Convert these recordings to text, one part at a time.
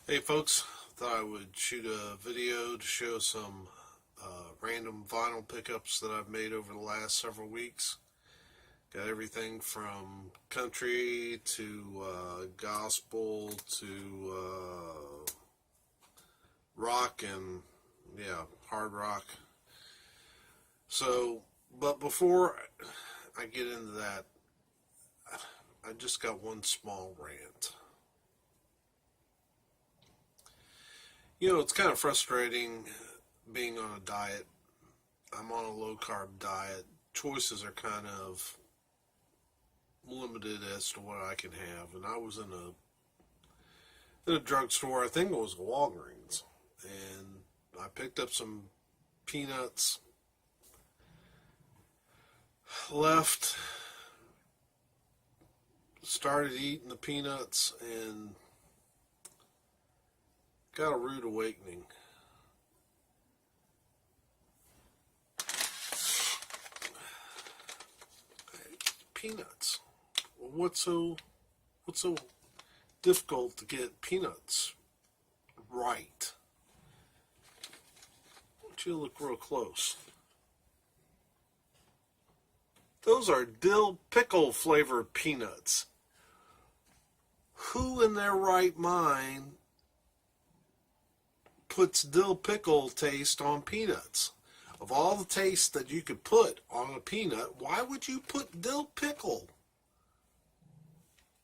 Hey folks, thought I would shoot a video to show some random vinyl pickups that I've made over the last several weeks. Got everything from country to gospel to rock and hard rock. But before I get into that, I just got one small rant. It's kind of frustrating being on a diet. I'm on a low carb diet. Choices are kind of limited as to what I can have. And I was in a drugstore, I think it was Walgreens, and I picked up some peanuts, left, started eating the peanuts, and got a rude awakening. Peanuts. What's so difficult to get peanuts right? I want you to look real close. Those are dill pickle flavored peanuts. Who in their right mind puts dill pickle taste on peanuts? Of all the tastes that you could put on a peanut, why would you put dill pickle?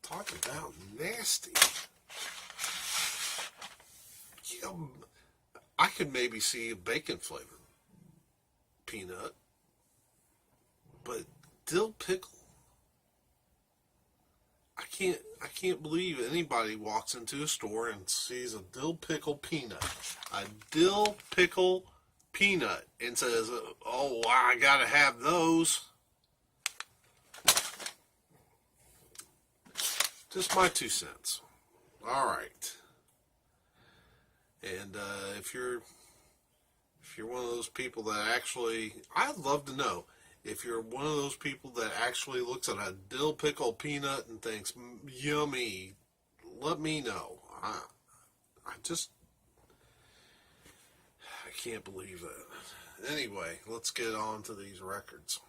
Talk about nasty. I could maybe see a bacon flavored peanut, but dill pickle? I can't believe anybody walks into a store and sees a dill pickle peanut. A dill pickle peanut and says, "Oh, I gotta have those." Just my 2 cents. All right. And if you're one of those people that actually, I'd love to know if you're one of those people that actually looks at a dill pickle peanut and thinks, "Yummy." Let me know. I can't believe it. Anyway, let's get on to these records.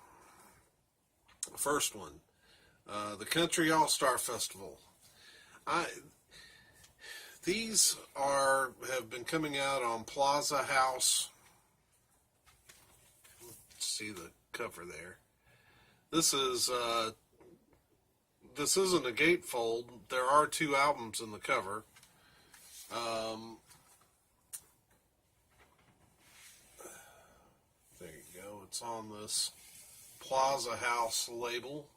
First one, the Country AllStar Festival. These have been coming out on Plaza House. Let's see the cover there. This isn't a gatefold. There are two albums in the cover. There you go. It's on this Plaza House label.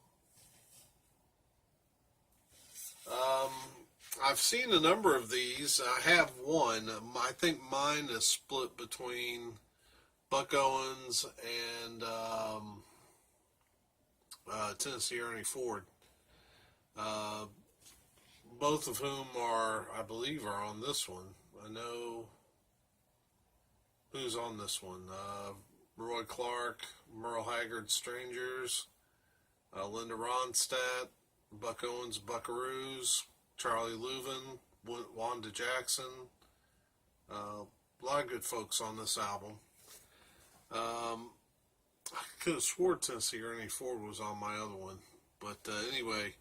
I've seen a number of these. I have one. I think mine is split between Buck Owens and Tennessee Ernie Ford. Both of whom I believe, are on this one. I know who's on this one. Roy Clark, Merle Haggard, Strangers, Linda Ronstadt, Buck Owens, Buckaroos, Charlie Louvin, Wanda Jackson. A lot of good folks on this album. I could have swore Tennessee Ernie Ford was on my other one. But anyway,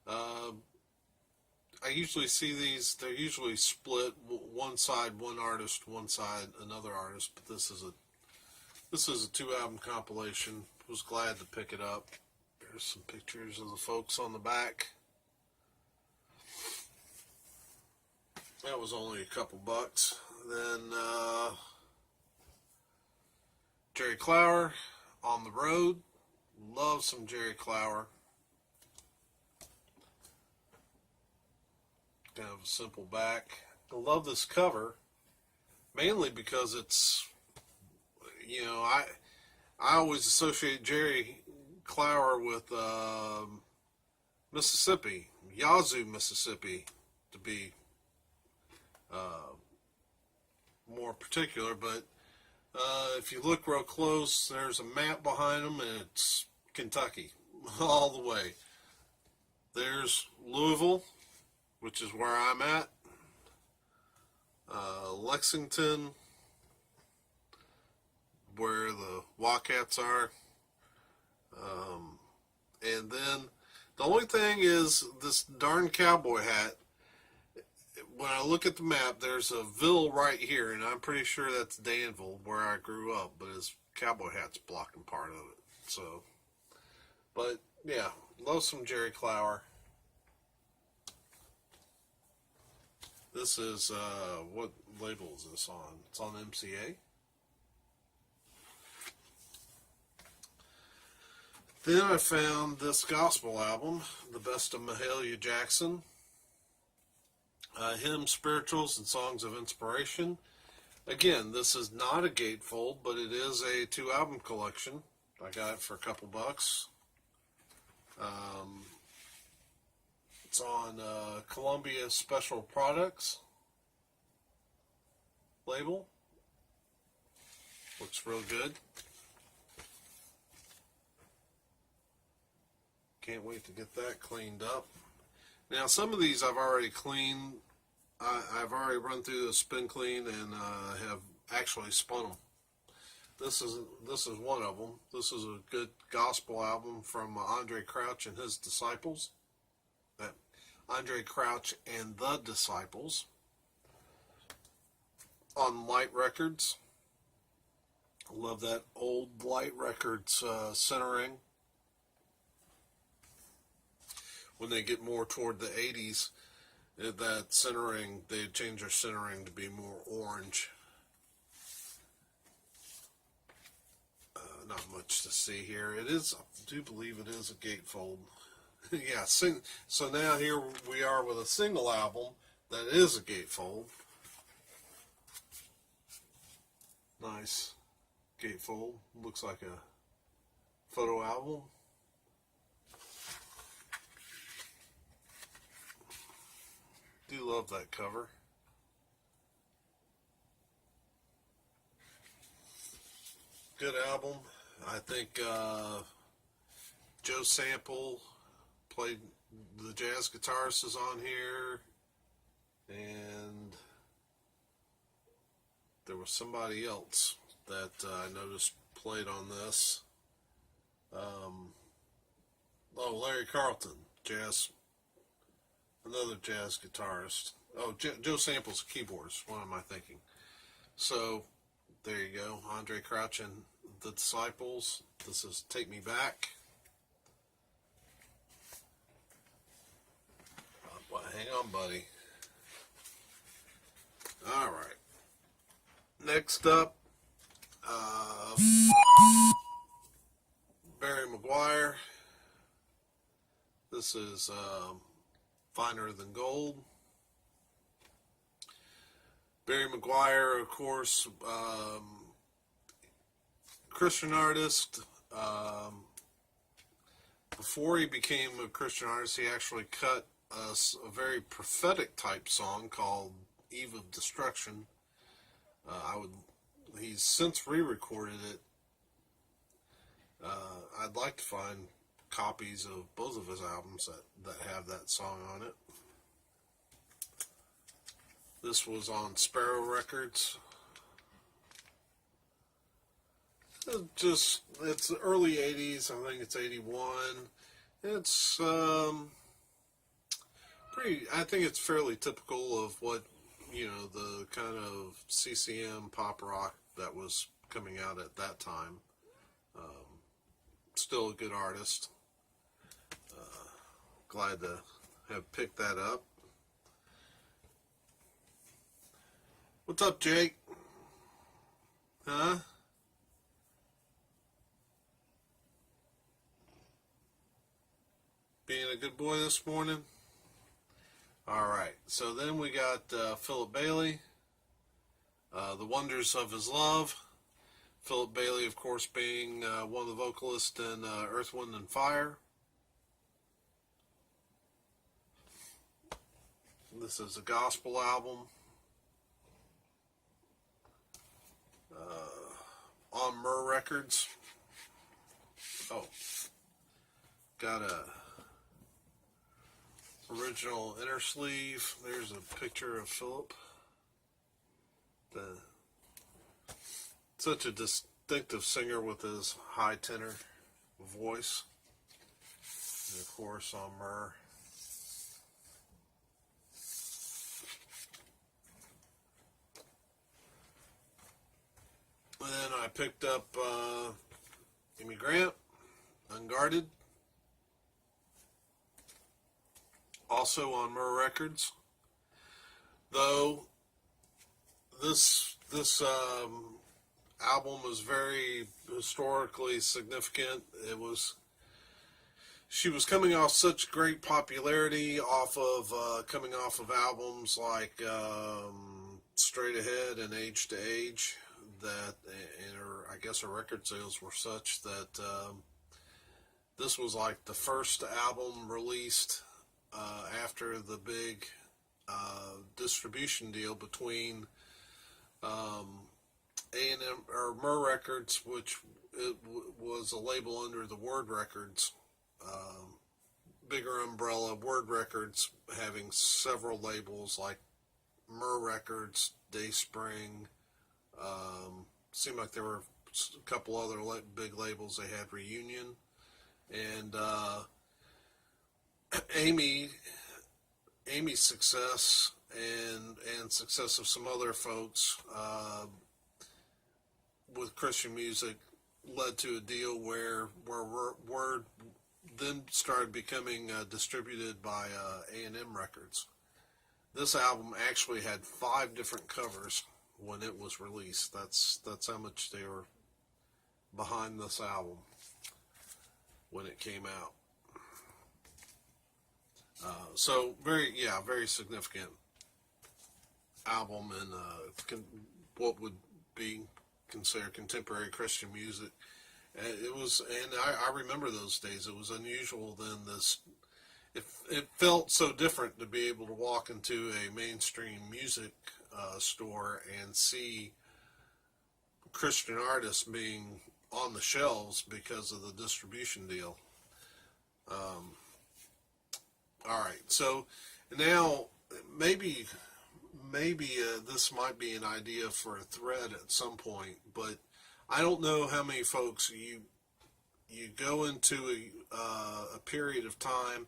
I usually see these, they're usually split, one side one artist, one side another artist, but this is a 2-album compilation. Was glad to pick it up. There's some pictures of the folks on the back. That was only a couple bucks. Then Jerry Clower, On the Road. Love some Jerry Clower. Kind of a simple back. I love this cover, mainly because it's, I always associate Jerry Clower with Mississippi, Yazoo, Mississippi, to be more particular. But if you look real close, there's a map behind them, and it's Kentucky all the way. There's Louisville, which is where I'm at. Lexington, where the Wildcats are. And then the only thing is this darn cowboy hat. When I look at the map, there's a ville right here, and I'm pretty sure that's Danville, where I grew up, but his cowboy hat's blocking part of it. So, but yeah, love some Jerry Clower. This is, what label is this on? It's on MCA. Then I found this gospel album, The Best of Mahalia Jackson. Hymns, spirituals, and songs of inspiration. Again, this is not a gatefold, but it is a 2-album collection. I got it for a couple bucks. It's on Columbia Special Products label. Looks real good. Can't wait to get that cleaned up. Now, some of these I've already cleaned. I've already run through the spin clean and have actually spun them. This is one of them. This is a good gospel album from Andre Crouch and his Disciples. Andre Crouch and the Disciples on Light Records. I love that old Light Records centering. When they get more toward the 80s, that centering, they change their centering to be more orange. Not much to see here. It is, I do believe it is a gatefold. Yeah, so now here we are with a single album that is a gatefold. Nice gatefold. Looks like a photo album. Do love that cover. Good album. I think Joe Sample played, the jazz guitarist is on here, and there was somebody else that I noticed played on this. Larry Carlton, another jazz guitarist. Oh, Joe Sample's keyboardist. What am I thinking? So, there you go. Andre Crouch and the Disciples. This is Take Me Back. Hang on, buddy. All right. Next up, Barry McGuire. This is Finer Than Gold. Barry McGuire, of course, Christian artist. Before he became a Christian artist, he actually cut a very prophetic type song called Eve of Destruction. He's since re-recorded it. I'd like to find copies of both of his albums that have that song on it. This was on Sparrow Records. It's early 80s. I think it's 81. It's I think it's fairly typical of what, the kind of CCM pop rock that was coming out at that time. Still a good artist. Glad to have picked that up. What's up, Jake? Huh? Being a good boy this morning? Alright, so then we got Philip Bailey, The Wonders of His Love. Philip Bailey, of course, being one of the vocalists in Earth, Wind, and Fire. This is a gospel album. On Myrrh Records. Oh, got a original inner sleeve. There's a picture of Philip. Such a distinctive singer with his high tenor voice. And of course on Myrrh. And then I picked up Amy Grant, Unguarded. Also on Myrrh Records. Though this album was very historically significant. She was coming off such great popularity coming off of albums like Straight Ahead and Age to Age, that, and I guess her record sales were such that this was like the first album released after the big distribution deal between A&M or Myrrh Records, which was a label under the Word Records, bigger umbrella. Word Records having several labels like Myrrh Records, Dayspring. Seemed like there were a couple other big labels. They had Reunion, and Amy's success and success of some other folks with Christian music led to a deal where Word then started becoming distributed by A&M Records. This album actually had 5 different covers when it was released. That's how much they were behind this album when it came out. So very significant album in what would be considered contemporary Christian music. It was, and I remember those days. It was unusual then. It felt so different to be able to walk into a mainstream music store and see Christian artists being on the shelves because of the distribution deal. All right, so now maybe this might be an idea for a thread at some point, but I don't know how many folks you go into a period of time.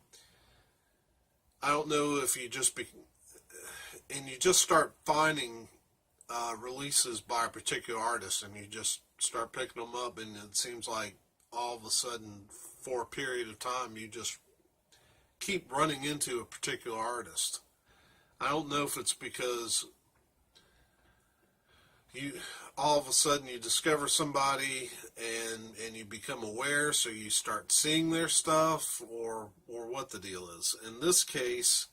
I don't know if you just you just start finding releases by a particular artist, and you just start picking them up, and it seems like all of a sudden, for a period of time, you just keep running into a particular artist. I don't know if it's because you all of a sudden you discover somebody and you become aware, so you start seeing their stuff, or what the deal is. In this case,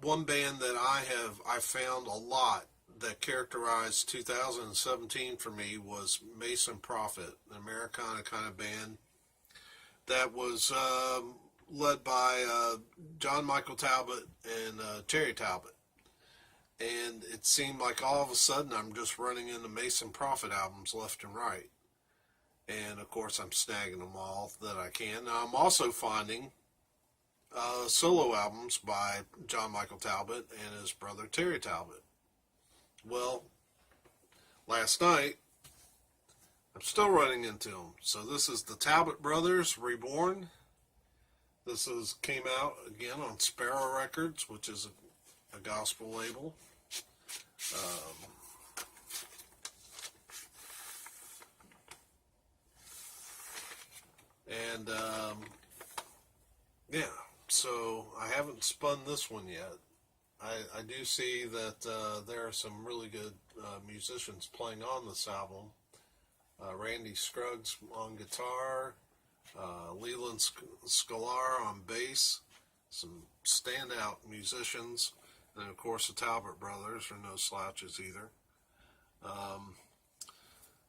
one band that I found a lot that characterized 2017 for me was Mason Prophet, an Americana kind of band that was led by John Michael Talbot and Terry Talbot. And it seemed like all of a sudden I'm just running into Mason Prophet albums left and right. And of course I'm snagging them all that I can. Now I'm also finding solo albums by John Michael Talbot and his brother Terry Talbot. Well, last night I'm still running into them. So this is the Talbot Brothers, Reborn. This came out again on Sparrow Records, which is a gospel label. Yeah, so I haven't spun this one yet. I do see that there are some really good musicians playing on this album. Randy Scruggs on guitar, Leland Scalar on bass, some standout musicians, and of course the Talbot brothers are no slouches either.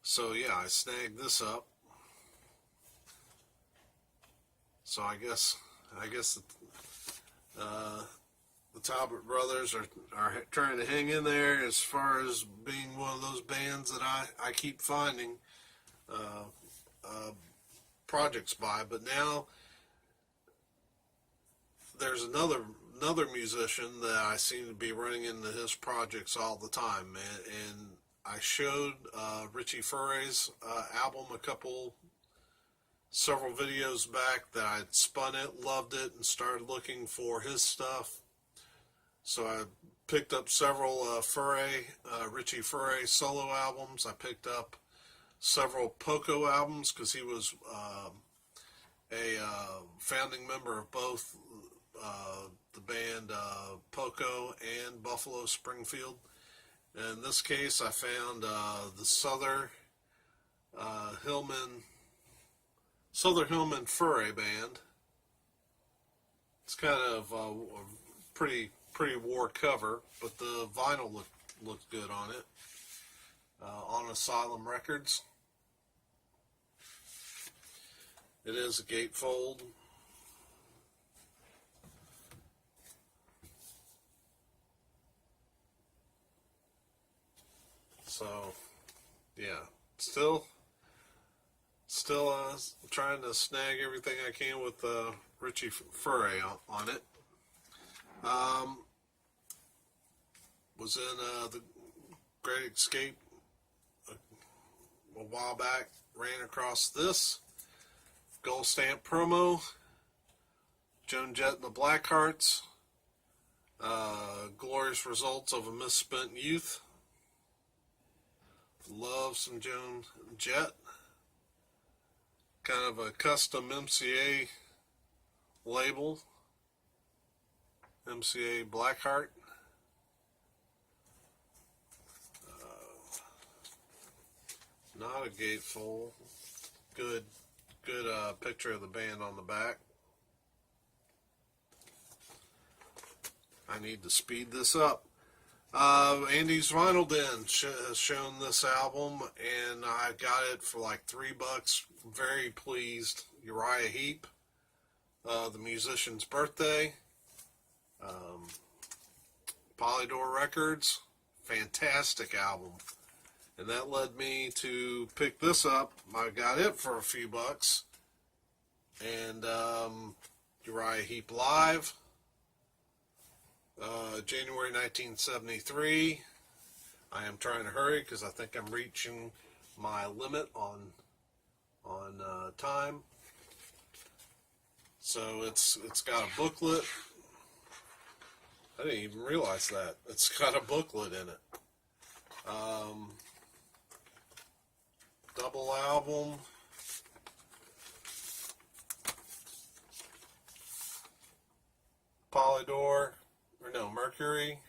So yeah, I snagged this up. So I guess the Talbot brothers are trying to hang in there as far as being one of those bands that I keep finding projects by. But now there's another another musician that I seem to be running into his projects all the time, man. And I showed Richie Furry's album several videos back that I'd spun it, loved it, and started looking for his stuff. So I picked up several Richie Furry solo albums. I picked up several Poco albums because he was a founding member of both the band Poco and Buffalo Springfield. In this case, I found the Southern Hillman Furry band. It's kind of a pretty war cover, but the vinyl looked good on it. On Asylum Records. It is a gatefold. So, yeah, still trying to snag everything I can with Richie Furry on it. Was in the Great Escape a while back. Ran across this gold stamp promo. Joan Jett and the Blackhearts. Glorious Results of a Misspent Youth. Love some Joan Jett. Kind of a custom MCA label. MCA Blackheart. Not a gatefold. Good picture of the band on the back. I need to speed this up. Andy's Vinyl Den has shown this album, and I got it for like $3. Very pleased. Uriah Heep, the musician's birthday. Polydor Records, fantastic album. And that led me to pick this up. I got it for a few bucks. And Uriah Heep Live, January 1973. I am trying to hurry because I think I'm reaching my limit on time. So it's got a booklet. I didn't even realize that. It's got a booklet in it. Double album. Polydor, or no, Mercury.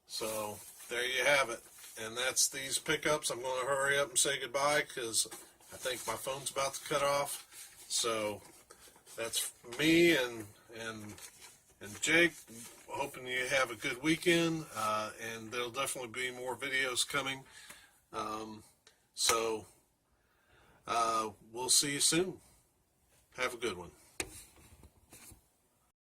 So there you have it. And that's these pickups. I'm going to hurry up and say goodbye because I think my phone's about to cut off. So that's me and Jake. Hoping you have a good weekend. And there'll definitely be more videos coming. So we'll see you soon. Have a good one.